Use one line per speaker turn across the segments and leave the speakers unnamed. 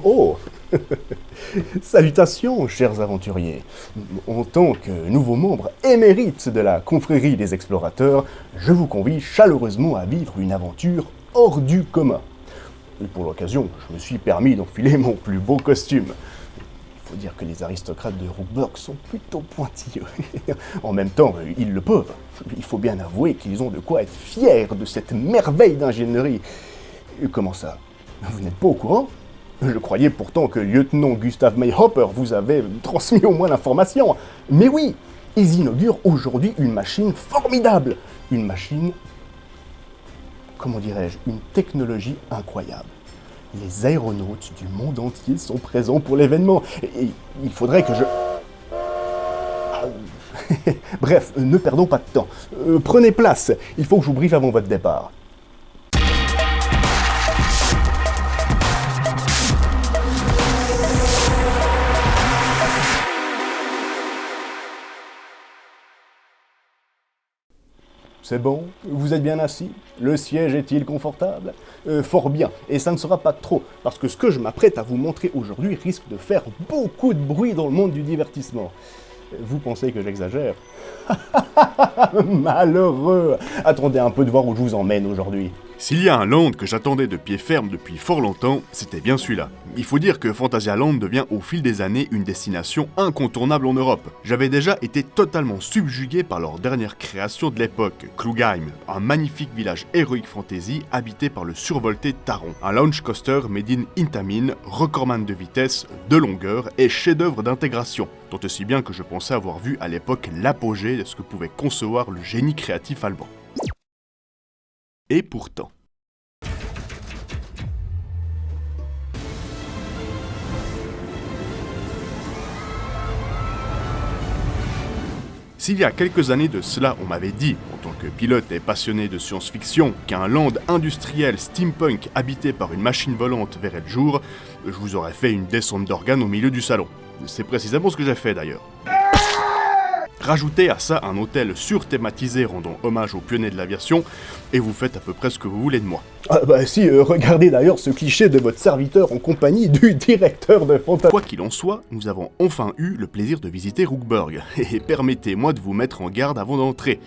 Oh! Salutations, chers aventuriers. En tant que nouveau membre émérite de la confrérie des explorateurs, je vous convie chaleureusement à vivre une aventure hors du commun. Et pour l'occasion, je me suis permis d'enfiler mon plus beau costume. Il faut dire que les aristocrates de Rookburg sont plutôt pointilleux. En même temps, ils le peuvent. Il faut bien avouer qu'ils ont de quoi être fiers de cette merveille d'ingénierie. Comment ça? Vous n'êtes pas au courant? Je croyais pourtant que lieutenant Gustav Mayhopper vous avait transmis au moins l'information. Mais oui, ils inaugurent aujourd'hui une machine formidable. Une machine, comment dirais-je, une technologie incroyable. Les aéronautes du monde entier sont présents pour l'événement. Et il faudrait que je... Bref, ne perdons pas de temps. Prenez place, il faut que je vous briefe avant votre départ. C'est bon? Vous êtes bien assis? Le siège est-il confortable? Fort bien, et ça ne sera pas trop, parce que ce que je m'apprête à vous montrer aujourd'hui risque de faire beaucoup de bruit dans le monde du divertissement. Vous pensez que j'exagère? Malheureux! Attendez un peu de voir où je vous emmène aujourd'hui.
S'il y a un land que j'attendais de pied ferme depuis fort longtemps, c'était bien celui-là. Il faut dire que Phantasialand devient au fil des années une destination incontournable en Europe. J'avais déjà été totalement subjugué par leur dernière création de l'époque, Klugheim, un magnifique village heroic fantasy habité par le survolté Taron. Un launch coaster made in Intamin, recordman de vitesse, de longueur et chef-d'œuvre d'intégration. Tant aussi bien que je pensais avoir vu à l'époque l'apogée de ce que pouvait concevoir le génie créatif allemand. Et pourtant. S'il y a quelques années de cela, on m'avait dit, en tant que pilote et passionné de science-fiction, qu'un land industriel steampunk habité par une machine volante verrait le jour, je vous aurais fait une descente d'organes au milieu du salon. C'est précisément ce que j'ai fait d'ailleurs. Rajoutez à ça un hôtel surthématisé rendant hommage aux pionniers de l'aviation, et vous faites à peu près ce que vous voulez de moi.
Ah bah si, regardez d'ailleurs ce cliché de votre serviteur en compagnie du directeur de Phantasialand.
Quoi qu'il en soit, nous avons enfin eu le plaisir de visiter Rookburg, et permettez-moi de vous mettre en garde avant d'entrer,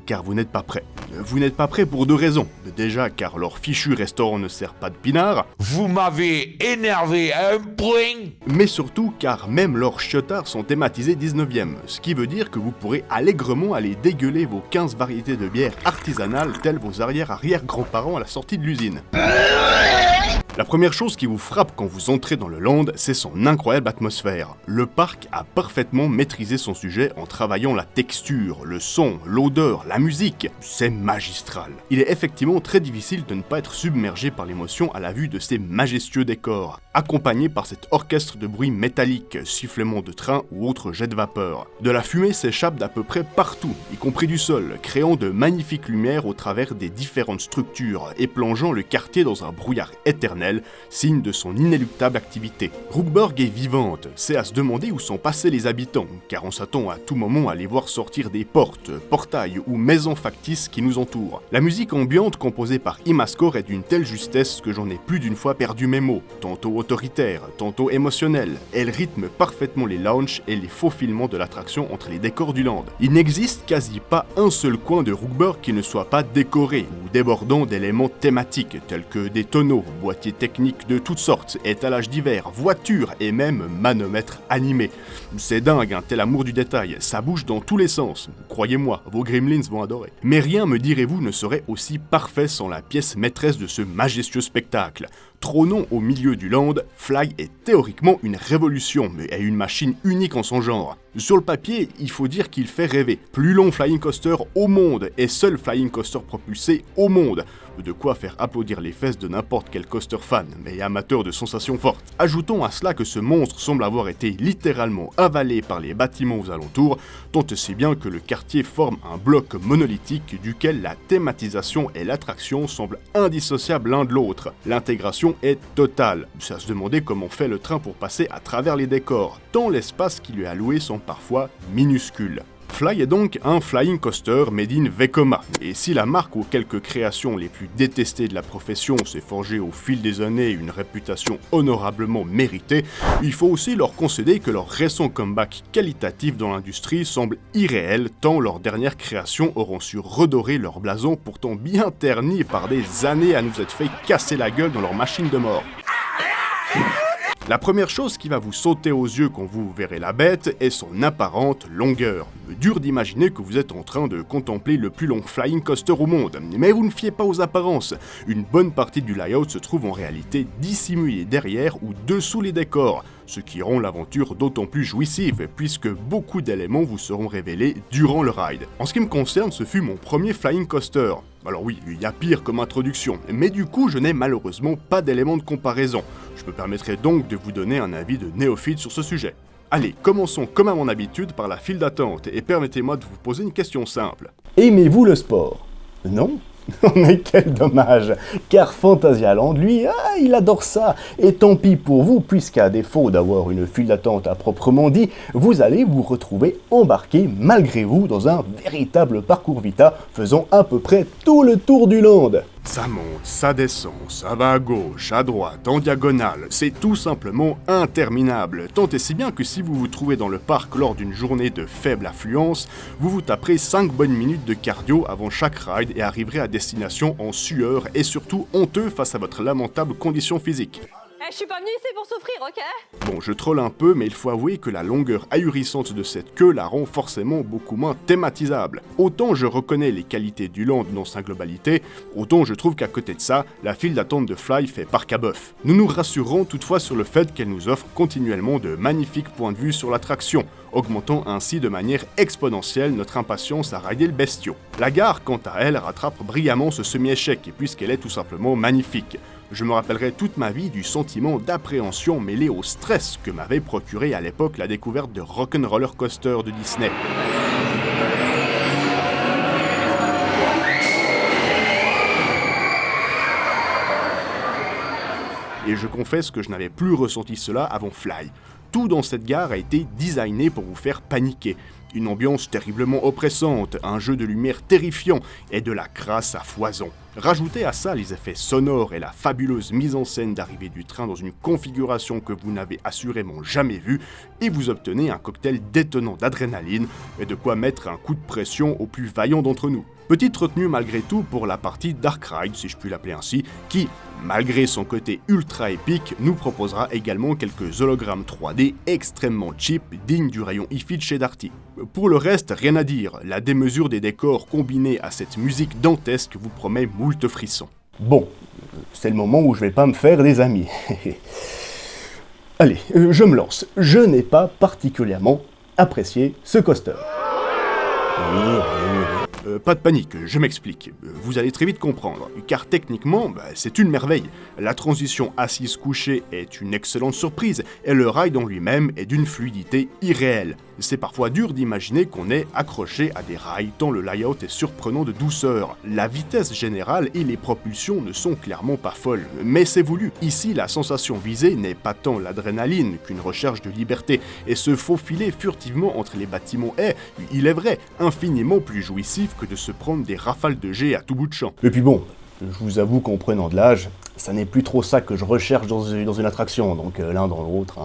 car vous n'êtes pas prêts. Vous n'êtes pas prêts pour deux raisons. Déjà car leur fichu restaurant ne sert pas de pinard.
Vous m'avez énervé à un point.
Mais surtout car même leurs chiotards sont thématisés 19e, ce qui veut dire que vous pourrez allègrement aller dégueuler vos 15 variétés de bières artisanales telles vos arrière-arrière-grands-parents à la sortie de l'usine. La première chose qui vous frappe quand vous entrez dans le land, c'est son incroyable atmosphère. Le parc a parfaitement maîtrisé son sujet en travaillant la texture, le son, l'odeur, la musique. C'est magistral. Il est effectivement très difficile de ne pas être submergé par l'émotion à la vue de ces majestueux décors, accompagnés par cet orchestre de bruits métalliques, sifflements de train ou autres jets de vapeur. De la fumée s'échappe d'à peu près partout, y compris du sol, créant de magnifiques lumières au travers des différentes structures et plongeant le quartier dans un brouillard éternel, signe de son inéluctable activité. Rookburg est vivante, c'est à se demander où sont passés les habitants, car on s'attend à tout moment à les voir sortir des portes, portails ou maisons factices qui nous entourent. La musique ambiante composée par Imascore est d'une telle justesse que j'en ai plus d'une fois perdu mes mots, tantôt autoritaire, tantôt émotionnel. Elle rythme parfaitement les lounges et les faufilements de l'attraction entre les décors du land. Il n'existe quasi pas un seul coin de Rookburg qui ne soit pas décoré ou débordant d'éléments thématiques tels que des tonneaux, boîtiers techniques de toutes sortes, étalages divers, voitures et même manomètres animés. C'est dingue, un tel amour du détail, ça bouge dans tous les sens. Croyez-moi, vos gremlins vont adorer. Mais rien, me direz-vous, ne serait aussi parfait sans la pièce maîtresse de ce majestueux spectacle. Trônant au milieu du land, Fly est théoriquement une révolution, mais est une machine unique en son genre. Sur le papier, il faut dire qu'il fait rêver. Plus long flying coaster au monde, et seul flying coaster propulsé au monde. De quoi faire applaudir les fesses de n'importe quel coaster fan, mais amateur de sensations fortes. Ajoutons à cela que ce monstre semble avoir été littéralement avalé par les bâtiments aux alentours, tant aussi bien que le quartier forme un bloc monolithique duquel la thématisation et l'attraction semblent indissociables l'un de l'autre. L'intégration est totale. C'est à se demander comment fait le train pour passer à travers les décors, tant l'espace qui lui est alloué sont parfois minuscules. Fly est donc un flying coaster made in Vekoma, et si la marque aux quelques créations les plus détestées de la profession s'est forgée au fil des années une réputation honorablement méritée, il faut aussi leur concéder que leur récent comeback qualitatif dans l'industrie semble irréel tant leurs dernières créations auront su redorer leur blason pourtant bien terni par des années à nous être fait casser la gueule dans leur machine de mort. La première chose qui va vous sauter aux yeux quand vous verrez la bête est son apparente longueur. Dur d'imaginer que vous êtes en train de contempler le plus long flying coaster au monde, mais vous ne fiez pas aux apparences. Une bonne partie du layout se trouve en réalité dissimulée derrière ou dessous les décors, ce qui rend l'aventure d'autant plus jouissive puisque beaucoup d'éléments vous seront révélés durant le ride. En ce qui me concerne, ce fut mon premier flying coaster. Alors oui, il y a pire comme introduction, mais du coup je n'ai malheureusement pas d'éléments de comparaison. Je me permettrai donc de vous donner un avis de néophyte sur ce sujet. Allez, commençons comme à mon habitude par la file d'attente et permettez-moi de vous poser une question simple.
Aimez-vous le sport? Non? Mais quel dommage, car Phantasialand, lui, il adore ça. Et tant pis pour vous, puisqu'à défaut d'avoir une file d'attente à proprement dit, vous allez vous retrouver embarqué malgré vous dans un véritable parcours Vita faisant à peu près tout le tour du land.
Ça monte, ça descend, ça va à gauche, à droite, en diagonale, c'est tout simplement interminable, tant et si bien que si vous vous trouvez dans le parc lors d'une journée de faible affluence, vous vous taperez 5 bonnes minutes de cardio avant chaque ride et arriverez à destination en sueur et surtout honteux face à votre lamentable condition physique.
Je suis pas venu ici pour souffrir, ok?
Bon, je troll un peu, mais il faut avouer que la longueur ahurissante de cette queue la rend forcément beaucoup moins thématisable. Autant je reconnais les qualités du land dans sa globalité, autant je trouve qu'à côté de ça, la file d'attente de Fly fait parc à bœuf. Nous nous rassurons toutefois sur le fait qu'elle nous offre continuellement de magnifiques points de vue sur l'attraction, augmentant ainsi de manière exponentielle notre impatience à rider le bestiau. La gare, quant à elle, rattrape brillamment ce semi-échec, puisqu'elle est tout simplement magnifique. Je me rappellerai toute ma vie du sentiment d'appréhension mêlé au stress que m'avait procuré à l'époque la découverte de Rock'n'Roller Coaster de Disney. Et je confesse que je n'avais plus ressenti cela avant Fly. Tout dans cette gare a été designé pour vous faire paniquer. Une ambiance terriblement oppressante, un jeu de lumière terrifiant et de la crasse à foison. Rajoutez à ça les effets sonores et la fabuleuse mise en scène d'arrivée du train dans une configuration que vous n'avez assurément jamais vue, et vous obtenez un cocktail détonnant d'adrénaline et de quoi mettre un coup de pression aux plus vaillants d'entre nous. Petite retenue malgré tout pour la partie Dark Ride, si je puis l'appeler ainsi, qui, malgré son côté ultra épique, nous proposera également quelques hologrammes 3D extrêmement cheap, dignes du rayon Ify de chez Darty. Pour le reste, rien à dire, la démesure des décors combinée à cette musique dantesque vous promet moult frissons.
Bon, c'est le moment où je vais pas me faire des amis. Allez, je me lance. Je n'ai pas particulièrement apprécié ce coaster.
Pas de panique, je m'explique. Vous allez très vite comprendre, car techniquement, c'est une merveille. La transition assise-couchée est une excellente surprise, et le ride en lui-même est d'une fluidité irréelle. C'est parfois dur d'imaginer qu'on est accroché à des rails tant le layout est surprenant de douceur. La vitesse générale et les propulsions ne sont clairement pas folles, mais c'est voulu. Ici, la sensation visée n'est pas tant l'adrénaline qu'une recherche de liberté, et se faufiler furtivement entre les bâtiments est, il est vrai, infiniment plus jouissif que de se prendre des rafales de jet à tout bout de champ.
Et puis bon, je vous avoue qu'en prenant de l'âge, ça n'est plus trop ça que je recherche dans une attraction, donc l'un dans l'autre.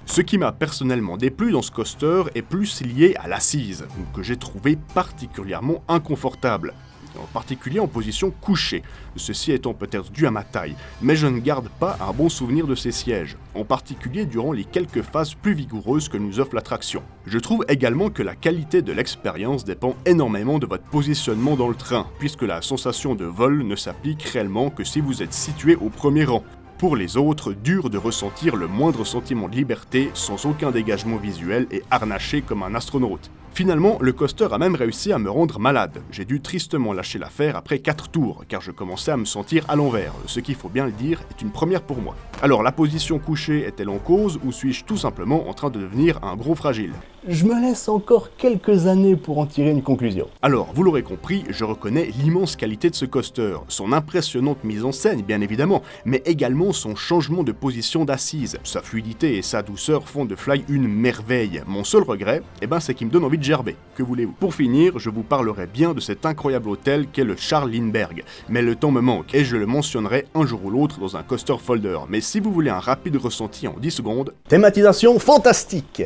Ce qui m'a personnellement déplu dans ce coaster est plus lié à l'assise, que j'ai trouvé particulièrement inconfortable, en particulier en position couchée, ceci étant peut-être dû à ma taille, mais je ne garde pas un bon souvenir de ces sièges, en particulier durant les quelques phases plus vigoureuses que nous offre l'attraction. Je trouve également que la qualité de l'expérience dépend énormément de votre positionnement dans le train, puisque la sensation de vol ne s'applique réellement que si vous êtes situé au premier rang. Pour les autres, dur de ressentir le moindre sentiment de liberté sans aucun dégagement visuel et harnaché comme un astronaute. Finalement, le coaster a même réussi à me rendre malade. J'ai dû tristement lâcher l'affaire après 4 tours, car je commençais à me sentir à l'envers, ce qui, faut bien le dire, est une première pour moi. Alors, la position couchée est-elle en cause, ou suis-je tout simplement en train de devenir un gros fragile ?
Je me laisse encore quelques années pour en tirer une conclusion.
Alors, vous l'aurez compris, je reconnais l'immense qualité de ce coaster, son impressionnante mise en scène, bien évidemment, mais également son changement de position d'assise. Sa fluidité et sa douceur font de Fly une merveille. Mon seul regret, c'est qu'il me donne envie de vite gerber, que voulez-vous. Pour finir, je vous parlerai bien de cet incroyable hôtel qu'est le Charles Lindbergh, mais le temps me manque et je le mentionnerai un jour ou l'autre dans un coaster folder. Mais si vous voulez un rapide ressenti en 10 secondes...
Thématisation fantastique.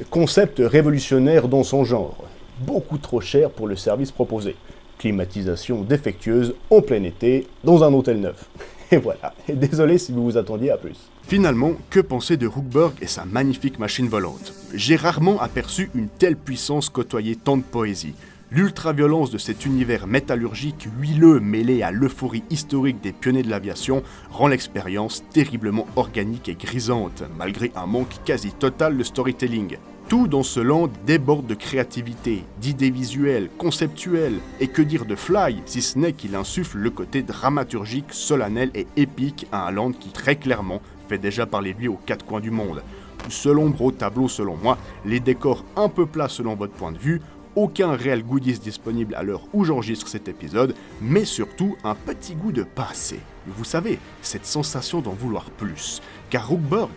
Concept révolutionnaire dans son genre. Beaucoup trop cher pour le service proposé. Climatisation défectueuse en plein été dans un hôtel neuf. Et voilà, et désolé si vous vous attendiez à plus.
Finalement, que penser de Rookburg et sa magnifique machine volante? J'ai rarement aperçu une telle puissance côtoyer tant de poésie. L'ultra-violence de cet univers métallurgique huileux mêlé à l'euphorie historique des pionniers de l'aviation rend l'expérience terriblement organique et grisante, malgré un manque quasi total de storytelling. Tout dans ce land déborde de créativité, d'idées visuelles, conceptuelles, et que dire de Fly, si ce n'est qu'il insuffle le côté dramaturgique, solennel et épique à un land qui très clairement fait déjà parler de lui aux quatre coins du monde. Seul ombre au tableau selon moi, les décors un peu plats selon votre point de vue, aucun réel goodies disponible à l'heure où j'enregistre cet épisode, mais surtout un petit goût de pas assez. Vous savez, cette sensation d'en vouloir plus, car Rookburg,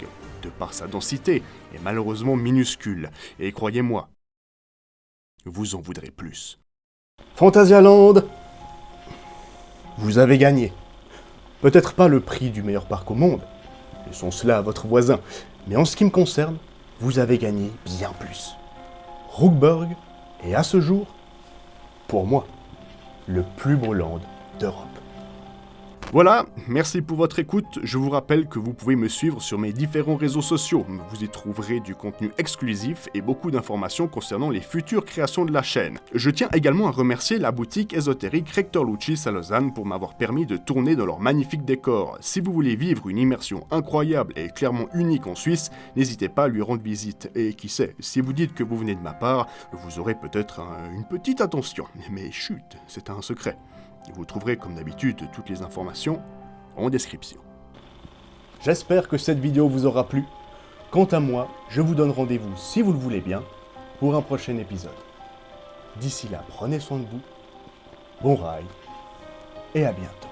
de par sa densité, est malheureusement minuscule, et croyez-moi, vous en voudrez plus.
Phantasialand, vous avez gagné. Peut-être pas le prix du meilleur parc au monde, laissons cela à votre voisin, mais en ce qui me concerne, vous avez gagné bien plus. Rookburg est à ce jour, pour moi, le plus beau land d'Europe.
Voilà, merci pour votre écoute. Je vous rappelle que vous pouvez me suivre sur mes différents réseaux sociaux. Vous y trouverez du contenu exclusif et beaucoup d'informations concernant les futures créations de la chaîne. Je tiens également à remercier la boutique ésotérique Rector Lucis à Lausanne pour m'avoir permis de tourner dans leur magnifique décor. Si vous voulez vivre une immersion incroyable et clairement unique en Suisse, n'hésitez pas à lui rendre visite. Et qui sait, si vous dites que vous venez de ma part, vous aurez peut-être une petite attention. Mais chut, c'est un secret. Vous trouverez comme d'habitude toutes les informations en description.
J'espère que cette vidéo vous aura plu. Quant à moi, je vous donne rendez-vous, si vous le voulez bien, pour un prochain épisode. D'ici là, prenez soin de vous, bon rail, et à bientôt.